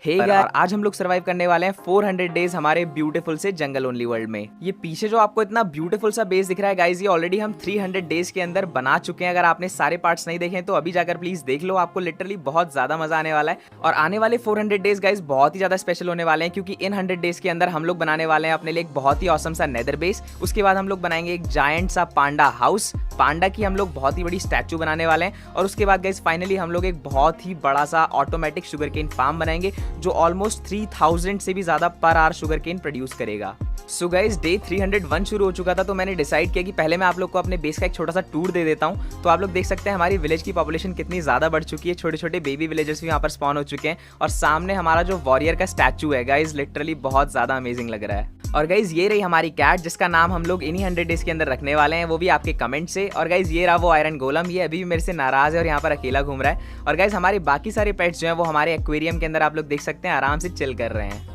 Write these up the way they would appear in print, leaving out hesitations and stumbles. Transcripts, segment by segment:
हे यार, आज हम लोग सर्वाइव करने वाले हैं 400 डेज हमारे ब्यूटीफुल से जंगल ओनली वर्ल्ड में। ये पीछे जो आपको इतना ब्यूटीफुल सा बेस दिख रहा है गाइज, ये ऑलरेडी हम 300 डेज के अंदर बना चुके हैं। अगर आपने सारे पार्ट्स नहीं देखे तो अभी जाकर प्लीज देख लो, आपको लिटरली बहुत ज्यादा मजा आने वाला है। और आने वाले 400 डेज गाइज बहुत ही ज्यादा स्पेशल होने वाले हैं, क्योंकि इन 100 डेज के अंदर हम लोग बनाने वाले हैं अपने लिए एक बहुत ही ऑसम सा नेदर बेस। उसके बाद हम लोग बनाएंगे एक जायंट सा पांडा हाउस, पांडा की हम लोग बहुत ही बड़ी स्टैचू बनाने वाले हैं। और उसके बाद गाइज फाइनली हम लोग एक बहुत ही बड़ा सा ऑटोमेटिक शुगर केन फार्म बनाएंगे, जो ऑलमोस्ट 3000 से भी ज्यादा per hour sugar cane produce करेगा। सो गाइज डे 301 शुरू हो चुका था, तो मैंने डिसाइड किया कि पहले मैं आप लोग को अपने बेस का एक छोटा सा टूर दे देता हूं। तो आप लोग देख सकते हैं हमारी विलेज की पॉपुलेशन कितनी ज्यादा बढ़ चुकी है, छोटे छोटे बेबी विलेजर्स भी यहाँ पर स्पॉन हो चुके हैं। और सामने हमारा जो वॉरियर का स्टैचू है गाइज, लिटरली बहुत ज्यादा अमेजिंग लग रहा है। और गाइज ये रही हमारी कैट, जिसका नाम हम लोग इन्हीं 100 डेज के अंदर रखने वाले हैं, वो भी आपके कमेंट से। और गाइज ये रहा वो आयरन गोलम, ये अभी भी मेरे से नाराज है और यहाँ पर अकेला घूम रहा है। और गाइज हमारे बाकी सारे पेट्स जो हैं वो हमारे एक्वेरियम के अंदर आप लोग देख सकते हैं आराम से चिल कर रहे हैं।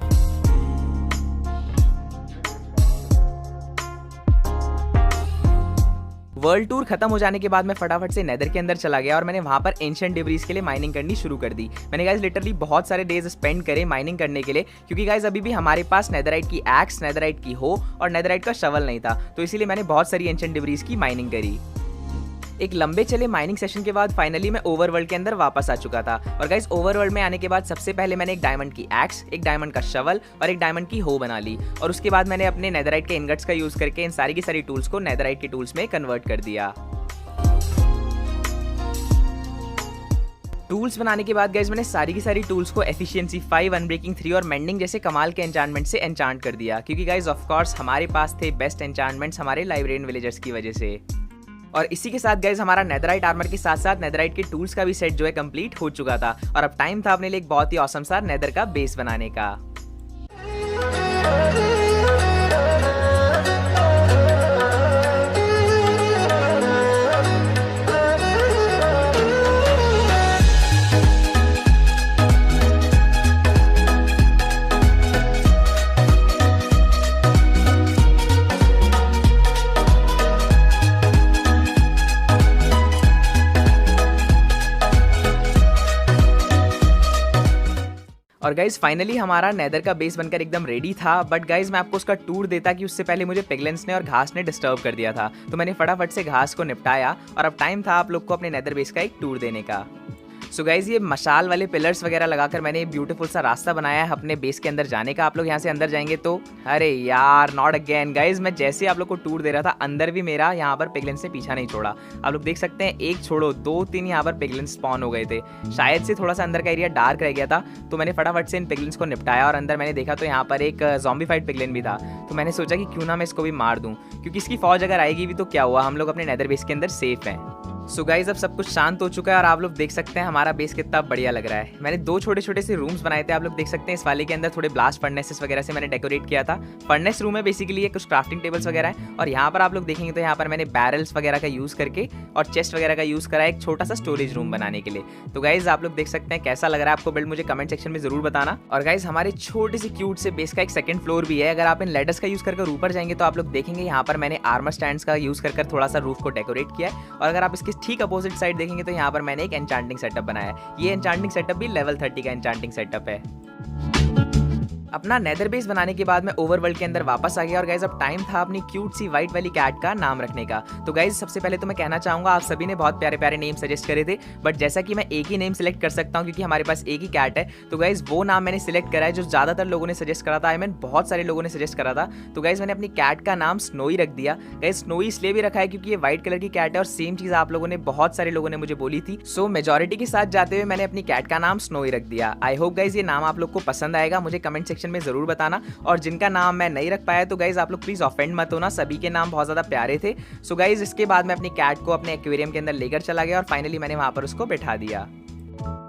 वर्ल्ड टूर खत्म हो जाने के बाद मैं फटाफट से नेदर के अंदर चला गया और मैंने वहां पर एंशिएंट डिब्रीज के लिए माइनिंग करनी शुरू कर दी। मैंने गाइस लिटरली बहुत सारे डेज स्पेंड करे माइनिंग करने के लिए, क्योंकि गाइस अभी भी हमारे पास नेदराइट की एक्स, नेदराइट की हो और नेदराइट का शवल नहीं था, तो इसीलिए मैंने बहुत सारी एंशिएंट डिब्रीज की माइनिंग करी। एक लंबे चले माइनिंग सेशन के बाद फाइनली मैं ओवरवर्ल्ड के अंदर वापस आ चुका था। और गाइस ओवरवर्ल्ड में आने के बाद सबसे पहले मैंने एक डायमंड की एक्स, एक डायमंड का शवल और एक डायमंड की हो बना ली। और उसके बाद मैंने अपने नेदराइट के इनगट्स का यूज करके इन सारी की सारी टूल्स को नेदराइट के टूल्स में कन्वर्ट कर दिया। टूल्स बनाने के बाद गाइज मैंने सारी की सारी टूल्स को एफिशिएंसी 5, अनब्रेकिंग 3 और मेंडिंग जैसे कमाल के एन्चांटमेंट से एन्चांट कर दिया, क्योंकि गाइज ऑफ कोर्स हमारे पास थे बेस्ट एन्चांटमेंट्स हमारे लाइब्रेरियन विलेजर्स की वजह से। और इसी के साथ गाइज हमारा नेदराइट आर्मर के साथ साथ नेदराइट के टूल्स का भी सेट जो है कंप्लीट हो चुका था। और अब टाइम था अपने लिए एक बहुत ही ऑसम सा नेदर का बेस बनाने का। और गाइज फाइनली हमारा नेदर का बेस बनकर एकदम रेडी था। बट गाइज मैं आपको उसका टूर देता कि उससे पहले मुझे पिगलेंस ने और घास ने डिस्टर्ब कर दिया था, तो मैंने फटाफट से घास को निपटाया और अब टाइम था आप लोग को अपने नेदर बेस का एक टूर देने का। सो गाइज ये मशाल वाले पिलर्स वगैरह लगाकर मैंने ब्यूटीफुल सा रास्ता बनाया है अपने बेस के अंदर जाने का। आप लोग यहाँ से अंदर जाएंगे तो अरे यार नॉट अगेन गाइज, मैं जैसे आप लोग को टूर दे रहा था अंदर भी मेरा यहाँ पर पिगलेंस ने पीछा नहीं छोड़ा। आप लोग देख सकते हैं एक छोड़ो 2-3 यहाँ पर पिगलेंस स्पॉन हो गए थे। शायद से थोड़ा सा अंदर का एरिया डार्क रह गया था, तो मैंने फटाफट से इन पिगलेंस को निपटाया और अंदर मैंने देखा तो यहाँ पर एक ज़ॉम्बीफाइड पिगलेन भी था। तो मैंने सोचा कि क्यों ना मैं इसको भी मार दूँ, क्योंकि इसकी फौज अगर आएगी भी तो क्या हुआ, हम लोग अपने नेदर बेस के अंदर सेफ हैं। सो गाइज अब सब कुछ शांत हो चुका है और आप लोग देख सकते हैं हमारा बेस कितना बढ़िया लग रहा है। मैंने 2 छोटे छोटे से रूम्स बनाए थे, आप लोग देख सकते हैं। इस वाले के अंदर थोड़े ब्लास्ट फर्नेसेस वगैरह से मैंने डेकोरेट किया था। फर्नेस रूम है बेसिकली, कुछ क्राफ्टिंग टेबल्स वगैरह है। और यहाँ पर आप लोग देखेंगे तो यहाँ पर मैंने बैरल्स वगैरह का यूज़ करके और चेस्ट वगैरह का यूज़ करा है एक छोटा सा स्टोरेज रूम बनाने के लिए। तो गाइज आप लोग देख सकते हैं कैसा लग रहा है आपको बिल्ड, मुझे कमेंट सेक्शन में जरूर बताना। और गाइज हमारे छोटे से क्यूट से बेस का एक सेकंड फ्लोर भी है। अगर आप इन लेडर्स का यूज़ करके ऊपर जाएंगे तो आप लोग देखेंगे यहाँ पर मैंने आर्मर स्टैंड्स का यूज़ कर थोड़ा सा रूफ को डेकोरेट किया है। और अगर आप इसके ठीक अपोजिट साइड देखेंगे तो यहाँ पर मैंने एक एन्चांटिंग सेटअप बनाया है। ये एन्चांटिंग सेटअप भी लेवल 30 का एन्चांटिंग सेटअप है। अपना नेदर बेस बनाने के बाद मैं ओवरवर्ल्ड के अंदर वापस आ गया और गाइज अब टाइम था अपनी क्यूट सी व्हाइट वाली कैट का नाम रखने का। तो गाइज सबसे पहले तो मैं कहना चाहूंगा आप सभी ने बहुत प्यारे प्यारे नेम सजेस्ट करे थे, बट जैसा कि मैं एक ही नेम सिलेक्ट कर सकता हूं क्योंकि हमारे पास एक ही कैट है, तो गाइज वो नाम मैंने सिलेक्ट करा है जो ज्यादातर लोगों ने सजेस्ट करा था। आई मीन बहुत सारे लोगों ने सजेस्ट करा था। तो गाइज मैंने अपनी कैट का नाम स्नोई रख दिया। गाइज स्नोई इसलिए भी रखा है क्योंकि ये व्हाइट कलर की कैट है और सेम चीज आप लोगों ने बहुत सारे लोगों ने मुझे बोली थी। सो मेजोरिटी के साथ जाते हुए मैंने अपनी कैट का नाम स्नोई रख दिया। आई होप गाइज ये नाम आप लोग को पसंद आएगा, मुझे कमेंट सेक्शन में जरूर बताना। और जिनका नाम मैं नहीं रख पाया तो गाइज आप लोग प्लीज ऑफेंड मत होना, सभी के नाम बहुत ज्यादा प्यारे थे। सो गाइज इसके बाद मैं अपनी कैट को अपने एक्वेरियम के अंदर लेकर चला गया और फाइनली मैंने वहां पर उसको बैठा दिया।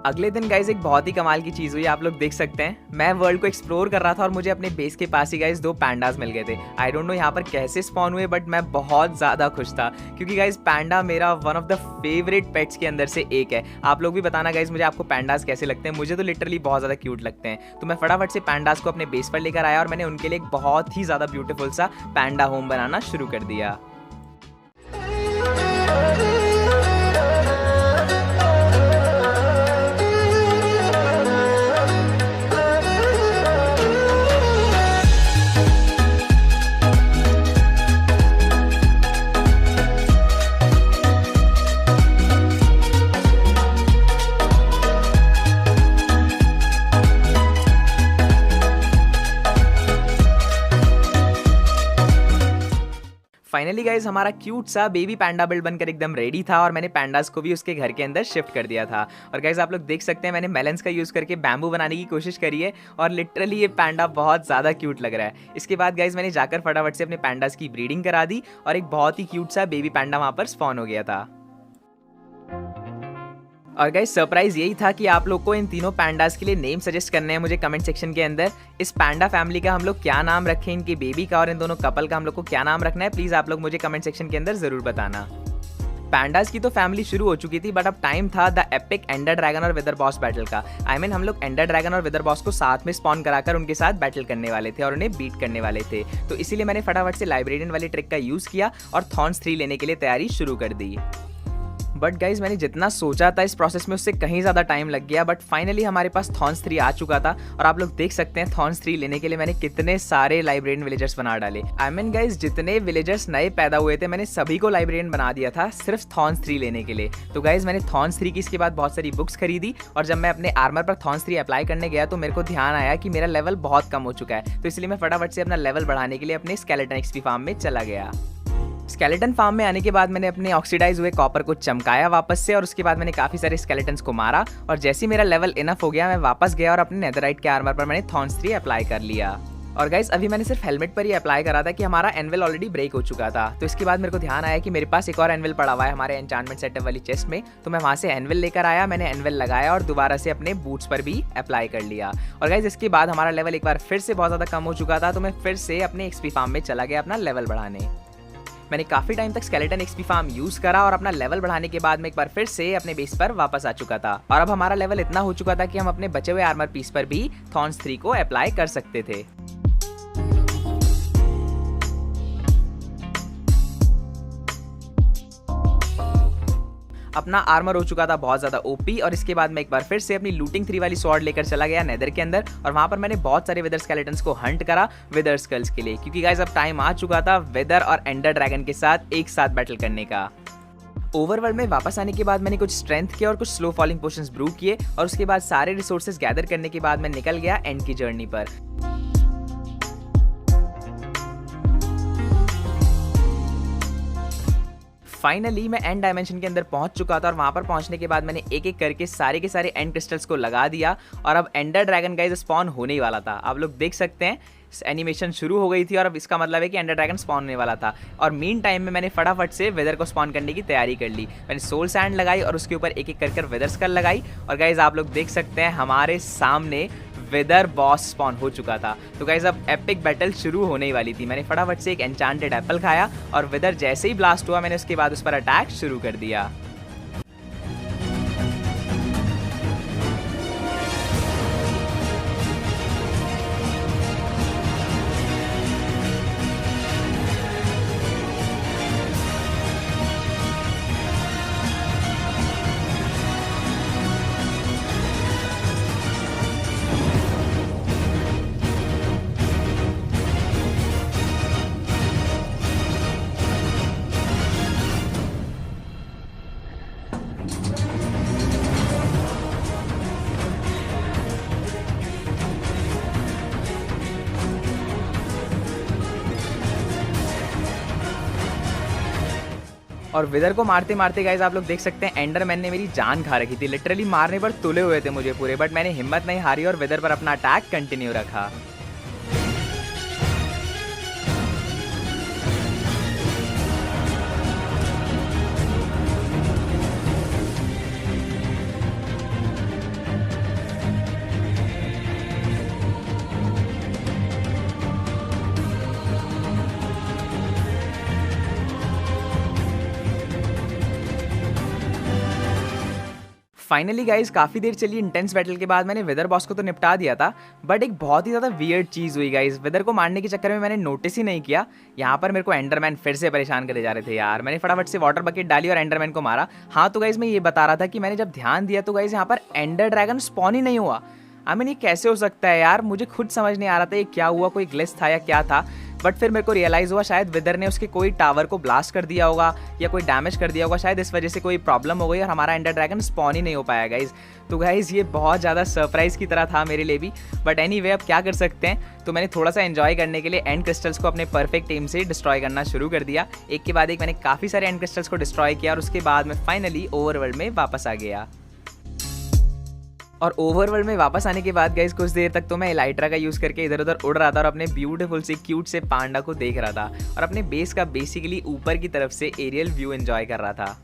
अगले दिन गाइज एक बहुत ही कमाल की चीज हुई, आप लोग देख सकते हैं। मैं वर्ल्ड को एक्सप्लोर कर रहा था और मुझे अपने बेस के पास ही गाइज 2 पैंडास मिल गए थे। आई डोंट नो यहाँ पर कैसे स्पॉन हुए, बट मैं बहुत ज्यादा खुश था क्योंकि गाइज पैंडा मेरा one of the favourite pets के अंदर से एक है। आप लोग भी बताना गाइज मुझे आपको पैंडास कैसे लगते हैं, मुझे तो लिटरली बहुत ज्यादा क्यूट लगते हैं। तो मैं फटाफट से पैंडास को अपने बेस पर लेकर आया और मैंने उनके लिए एक बहुत ही ज्यादा ब्यूटीफुल सा पैंडा होम बनाना शुरू कर दिया। गाइज हमारा क्यूट सा बेबी पैंडा बिल्ड बनकर एकदम रेडी था और मैंने पैंडास को भी उसके घर के अंदर शिफ्ट कर दिया था। और गाइज आप लोग देख सकते हैं मैंने मेलन्स का यूज़ करके बैम्बू बनाने की कोशिश करी है और लिटरली ये पैंडा बहुत ज़्यादा क्यूट लग रहा है। इसके बाद गाइज मैंने जाकर फटाफट से अपने पैंडास की ब्रीडिंग करा दी और एक बहुत ही क्यूट सा बेबी पैंडा वहाँ पर स्पॉन हो गया था। और गाइस सरप्राइज यही था कि आप लोग को इन तीनों पैंडास के लिए नेम सजेस्ट करने हैं मुझे कमेंट सेक्शन के अंदर। इस पैंडा फैमिली का हम लोग क्या नाम रखें, इनके बेबी का और इन दोनों कपल का हम लोग को क्या नाम रखना है, प्लीज आप लोग मुझे कमेंट सेक्शन के अंदर जरूर बताना। पैंडास की तो फैमिली शुरू हो चुकी थी बट अब टाइम था द एपिक एंडर ड्रैगन और विदर बॉस बैटल का। हम लोग एंडर ड्रैगन और विदर बॉस को साथ में स्पॉन कराकर उनके साथ बैटल करने वाले थे और उन्हें बीट करने वाले थे। तो इसीलिए मैंने फटाफट से लाइब्रेरियन वाली ट्रिक का यूज किया और थॉर्न्स 3 लेने के लिए तैयारी शुरू कर दी। बट गाइज मैंने जितना सोचा था इस प्रोसेस में उससे कहीं ज़्यादा टाइम लग गया। बट फाइनली हमारे पास थॉर्न्स 3 आ चुका था और आप लोग देख सकते हैं थॉर्न्स 3 लेने के लिए मैंने कितने सारे लाइब्रेरियन विलेजर्स बना डाले। गाइज जितने विलेजर्स नए पैदा हुए थे मैंने सभी को लाइब्रेरियन बना दिया था सिर्फ थॉर्न्स 3 लेने के लिए। तो गाइज मैंने थॉर्न्स 3 की इसके बाद बहुत सारी बुक्स खरीदी और जब मैं अपने आर्मर पर थॉर्न्स 3 अप्लाई करने गया तो मेरे को ध्यान आया कि मेरा लेवल बहुत कम हो चुका है। तो इसलिए मैं फटाफट से अपना लेवल बढ़ाने के लिए अपने स्केलेटन एक्सपी फार्म में चला गया। स्केलेटन फार्म में आने के बाद मैंने अपने ऑक्सीडाइज हुए कॉपर को चमकाया वापस से और उसके बाद मैंने काफ़ी सारे स्केलेटन्स को मारा और जैसे ही मेरा लेवल इनफ हो गया मैं वापस गया और अपने नेदरराइट के आर्मर पर मैंने थॉर्न्स 3 अप्लाई कर लिया। और गाइस अभी मैंने सिर्फ हेलमेट पर ही अप्लाई करा था कि हमारा एनविल ऑलरेडी ब्रेक हो चुका था। तो इसके बाद मेरे को ध्यान आया कि मेरे पास एक और एनविल पड़ा हुआ है हमारे एन्चांटमेंट सेटअप वाली चेस्ट में। तो मैं वहाँ से एनविल लेकर आया, मैंने एनविल लगाया और दोबारा से अपने बूट्स पर भी अप्लाई कर लिया। और गाइस इसके बाद हमारा लेवल एक बार फिर से बहुत ज़्यादा कम हो चुका था तो मैं फिर से अपने एक्सपी फार्म में चला गया अपना लेवल बढ़ाने। मैंने काफ़ी टाइम तक स्केलेटन एक्सपी फार्म यूज़ करा और अपना लेवल बढ़ाने के बाद मैं एक बार फिर से अपने बेस पर वापस आ चुका था और अब हमारा लेवल इतना हो चुका था कि हम अपने बचे हुए आर्मर पीस पर भी थॉर्न्स 3 को अप्लाई कर सकते थे। अपना आर्मर हो चुका था बहुत ज़्यादा ओपी और इसके बाद मैं एक बार फिर से अपनी लूटिंग 3 वाली स्वॉर्ड लेकर चला गया नेदर के अंदर और वहाँ पर मैंने बहुत सारे विदर स्केलेटन्स को हंट करा विदर स्कल्स के लिए, क्योंकि गाइस अब टाइम आ चुका था विदर और एंडर ड्रैगन के साथ एक साथ बैटल करने का। ओवरवर्ल्ड में वापस आने के बाद मैंने कुछ स्ट्रेंथ किया और कुछ स्लो फॉलिंग पोशंस ब्रू किए और उसके बाद सारे रिसोर्सेज गैदर करने के बाद मैं निकल गया एंड की जर्नी पर। फाइनली मैं एंड डायमेंशन के अंदर पहुंच चुका था और वहां पर पहुंचने के बाद मैंने एक एक करके सारे के सारे एंड क्रिस्टल्स को लगा दिया और अब एंडर ड्रैगन गाइस स्पॉन होने ही वाला था। आप लोग देख सकते हैं एनिमेशन शुरू हो गई थी और अब इसका मतलब है कि एंडर ड्रैगन स्पॉन होने वाला था। और मीन टाइम में मैंने फटाफट से वेदर को स्पॉन करने की तैयारी कर ली। मैंने सोल सैंड लगाई और उसके ऊपर एक एक कर वेदर स्कल लगाई और गाइज आप लोग देख सकते हैं हमारे सामने विदर बॉस स्पॉन हो चुका था। तो गाइज अब एपिक बैटल शुरू होने ही वाली थी। मैंने फटाफट से एक एन्चांटेड एप्पल खाया और विदर जैसे ही ब्लास्ट हुआ मैंने उसके बाद उस पर अटैक शुरू कर दिया। और विदर को मारते मारते गाइज आप लोग देख सकते हैं एंडरमैन ने मेरी जान खा रखी थी। लिटरली मारने पर तुले हुए थे मुझे पूरे, बट मैंने हिम्मत नहीं हारी और विदर पर अपना अटैक कंटिन्यू रखा। फाइनली गाइज काफ़ी देर चली इंटेंस बैटल के बाद मैंने विदर बॉस को तो निपटा दिया था, बट एक बहुत ही ज़्यादा वियर्ड चीज़ हुई गाइज। विदर को मारने के चक्कर में मैंने नोटिस ही नहीं किया यहाँ पर मेरे को एंडरमैन फिर से परेशान करे जा रहे थे यार। मैंने फटाफट से वाटर बकेट डाली और एंडरमैन को मारा। हाँ तो गाइज मैं ये बता रहा था कि मैंने जब ध्यान दिया तो गाइज यहाँ पर एंडर ड्रैगन स्पॉन ही नहीं हुआ। ये कैसे हो सकता है यार, मुझे खुद समझ नहीं आ रहा था ये क्या हुआ, कोई ग्लिच था या क्या था। बट फिर मेरे को रियलाइज़ हुआ शायद विदर ने उसके कोई टावर को ब्लास्ट कर दिया होगा या कोई डैमेज कर दिया होगा, शायद इस वजह से कोई प्रॉब्लम हो गई और हमारा एंडर ड्रैगन स्पॉन ही नहीं हो पाया गाइज़। तो गाइज़ ये बहुत ज़्यादा सरप्राइज़ की तरह था मेरे लिए भी, बट एनीवे अब क्या कर सकते हैं। तो मैंने थोड़ा सा एंजॉय करने के लिए एंड क्रिस्टल्स को अपने परफेक्ट एम से डिस्ट्रॉय करना शुरू कर दिया। एक के बाद एक मैंने काफ़ी सारे एंड क्रिस्टल्स को डिस्ट्रॉय किया और उसके बाद मैं फाइनली ओवरवर्ल्ड में वापस आ गया। और ओवरवर्ल्ड में वापस आने के बाद गाइस कुछ देर तक तो मैं एलाइट्रा का यूज़ करके इधर उधर उड़ रहा था और अपने ब्यूटीफुल से क्यूट से पांडा को देख रहा था और अपने बेस का बेसिकली ऊपर की तरफ से एरियल व्यू एंजॉय कर रहा था।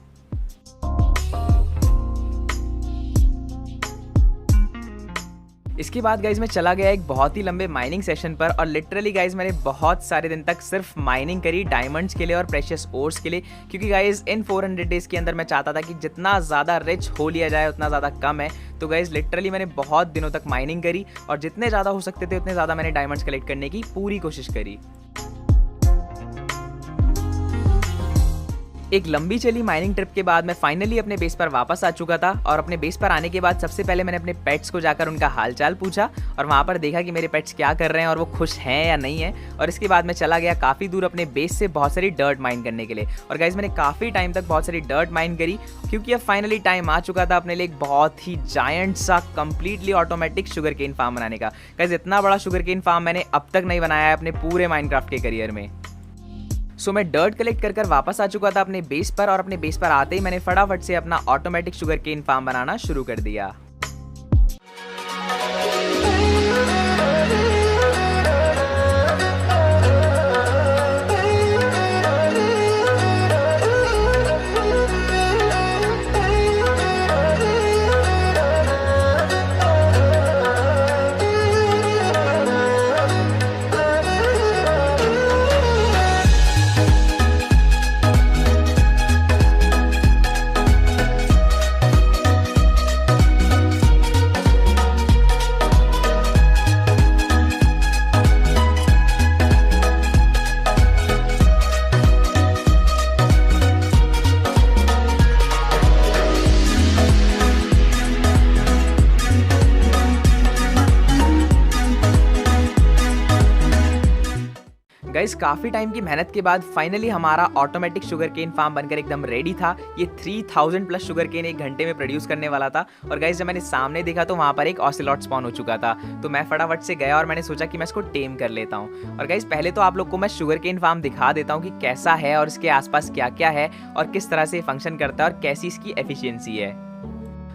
इसके बाद गाइज मैं चला गया एक बहुत ही लंबे माइनिंग सेशन पर और लिटरली गाइज मैंने बहुत सारे दिन तक सिर्फ माइनिंग करी डायमंड्स के लिए और प्रेशियस ओर्स के लिए, क्योंकि गाइज इन 400 डेज के अंदर मैं चाहता था कि जितना ज़्यादा रिच हो लिया जाए उतना ज़्यादा कम है। तो गाइज लिटरली मैंने बहुत दिनों तक माइनिंग करी और जितने ज़्यादा हो सकते थे उतने ज़्यादा मैंने डायमंड्स कलेक्ट करने की पूरी कोशिश करी। एक लंबी चली माइनिंग ट्रिप के बाद मैं फाइनली अपने बेस पर वापस आ चुका था और अपने बेस पर आने के बाद सबसे पहले मैंने अपने पेट्स को जाकर उनका हालचाल पूछा और वहाँ पर देखा कि मेरे पेट्स क्या कर रहे हैं और वो खुश हैं या नहीं है। और इसके बाद मैं चला गया काफ़ी दूर अपने बेस से बहुत सारी डर्ट माइन करने के लिए। और गाइज मैंने काफ़ी टाइम तक बहुत सारी डर्ट माइन करी क्योंकि अब फाइनली टाइम आ चुका था अपने लिए एक बहुत ही जायंट सा completely automatic sugarcane farm बनाने का। गाइज इतना बड़ा शुगर केन फार्म मैंने अब तक नहीं बनाया है अपने पूरे माइनक्राफ्ट के करियर में। सो मैं डर्ट कलेक्ट कर वापस आ चुका था अपने बेस पर और अपने बेस पर आते ही मैंने फटाफट से अपना ऑटोमेटिक शुगर केन फार्म बनाना शुरू कर दिया। गाइस काफ़ी टाइम की मेहनत के बाद फाइनली हमारा ऑटोमेटिक शुगर केन फार्म बनकर एकदम रेडी था। ये 3000 प्लस शुगर केन एक घंटे में प्रोड्यूस करने वाला था। और गाइस जब मैंने सामने देखा तो वहाँ पर एक ऑसिलॉट स्पॉन हो चुका था। तो मैं फटाफट से गया और मैंने सोचा कि मैं इसको टेम कर लेता हूँ। और गाइस पहले तो आप लोग को मैं शुगर केन फार्म दिखा देता हूँ कि कैसा है और इसके आसपास क्या क्या है और किस तरह से फंक्शन करता है और कैसी इसकी एफिशिएंसी है।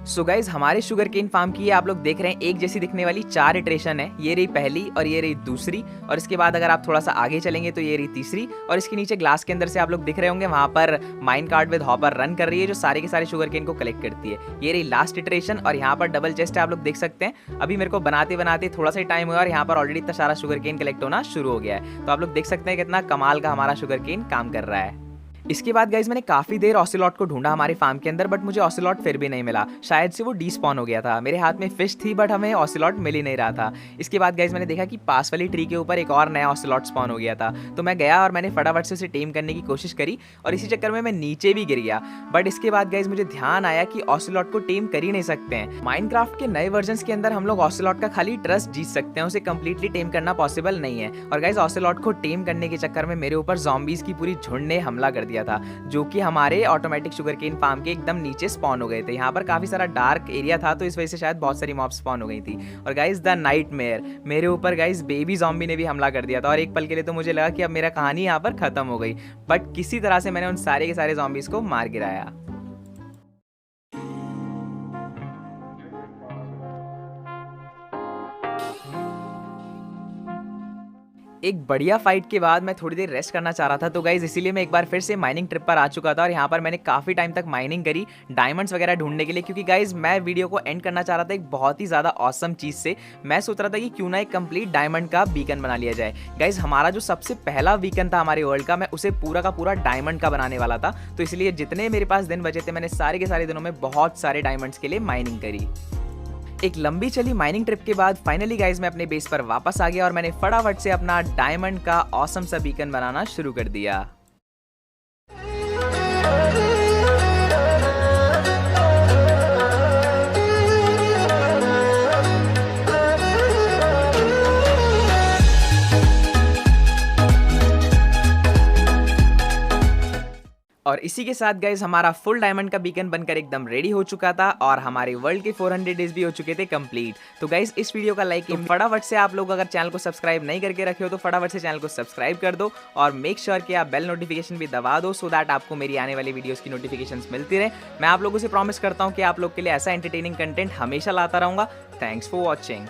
सो गाइज हमारे शुगर केन फार्म की आप लोग देख रहे हैं एक जैसी दिखने वाली 4 इटरेशन है। ये रही पहली और ये रही दूसरी और इसके बाद अगर आप थोड़ा सा आगे चलेंगे तो ये रही तीसरी। और इसके नीचे ग्लास के अंदर से आप लोग दिख रहे होंगे वहाँ पर mine cart with hopper run कर रही है जो सारे के सारे शुगर केन को कलेक्ट करती है। ये रही लास्ट इटरेशन और यहाँ पर डबल चेस्ट है आप लोग देख सकते हैं। अभी मेरे को बनाते बनाते थोड़ा सा टाइम हुआ और यहाँ पर ऑलरेडी इतना सारा शुगर केन कलेक्ट होना शुरू हो गया है। तो आप लोग देख सकते हैं कितना कमाल का हमारा शुगर केन काम कर रहा है। इसके बाद गाइज मैंने काफ़ी देर ऑसिलॉट को ढूंढा हमारे फार्म के अंदर, बट मुझे ऑसिलॉट फिर भी नहीं मिला। शायद से वो डीस्पॉन हो गया था। मेरे हाथ में फिश थी बट हमें ऑसिलॉट मिल ही नहीं रहा था। इसके बाद गाइज मैंने देखा कि पास वाली ट्री के ऊपर एक और नया ऑसिलॉट स्पॉन हो गया था। तो मैं गया और मैंने फटाफट से उसे टेम करने की कोशिश करी और इसी चक्कर में मैं नीचे भी गिर गया। बट इसके बाद गाइज मुझे ध्यान आया कि ऑसिलॉट को टेम कर ही नहीं सकते हैं। माइनक्राफ्ट के नए वर्जन के अंदर हम लोग ऑसिलॉट का खाली ट्रस्ट जीत सकते हैं, उसे कंप्लीटली टेम करना पॉसिबल नहीं है। और गाइज ऑसिलॉट को टेम करने के चक्कर में मेरे ऊपर ज़ॉम्बीज की पूरी झुंड ने हमला कर दिया था जो कि हमारे ऑटोमेटिक शुगर केन फार्म के एकदम नीचे स्पॉन हो गए थे। यहाँ पर काफी सारा डार्क एरिया था तो इस वजह से शायद बहुत सारी मॉब स्पॉन हो गई थी। और गाइस द नाइटमेयर, मेरे ऊपर गाइस बेबी ज़ॉम्बी ने भी हमला कर दिया था और एक पल के लिए तो मुझे लगा कि अब मेरा कहानी यहाँ पर खत्म हो गई। बट किसी तरह से मैंने उन सारे के सारे ज़ॉम्बीज को मार गिराया। एक बढ़िया फाइट के बाद मैं थोड़ी देर रेस्ट करना चाह रहा था। तो गाइज इसीलिए मैं एक बार फिर से माइनिंग ट्रिप पर आ चुका था और यहाँ पर मैंने काफ़ी टाइम तक माइनिंग करी डायमंड्स वगैरह ढूंढने के लिए, क्योंकि गाइज मैं वीडियो को एंड करना चाह रहा था एक बहुत ही ज़्यादा ऑसम चीज़ से। मैं सोच रहा था कि क्यों ना एक कंप्लीट डायमंड का बीकन बना लिया जाए। गाइज हमारा जो सबसे पहला बीकन था हमारे वर्ल्ड का, मैं उसे पूरा का पूरा डायमंड का बनाने वाला था। तो इसलिए जितने मेरे पास दिन बचे थे मैंने सारे के सारे दिनों में बहुत सारे डायमंड्स के लिए माइनिंग करी। एक लंबी चली माइनिंग ट्रिप के बाद फाइनली गाइज मैं अपने बेस पर वापस आ गया और मैंने फटाफट से अपना डायमंड का ऑसम सा बीकन बनाना शुरू कर दिया। इसी के साथ गाइज हमारा फुल डायमंड का बीकन बनकर एकदम रेडी हो चुका था और हमारे वर्ल्ड के 400 डेज भी हो चुके थे कंप्लीट। तो गाइज इस वीडियो का लाइक फटाफट से आप लोग अगर चैनल को सब्सक्राइब नहीं करके रखे हो तो फटाफट से चैनल को सब्सक्राइब कर दो और मेक श्योर कि आप बेल नोटिफिकेशन भी दबा दो सो दैट आपको मेरी आने वाली वीडियोस की नोटिफिकेशंस मिलती रहे। मैं आप लोगों से प्रॉमिस करता हूँ कि आप लोग के लिए ऐसा एंटरटेनिंग कंटेंट हमेशा लाता रहूंगा। Thanks for watching.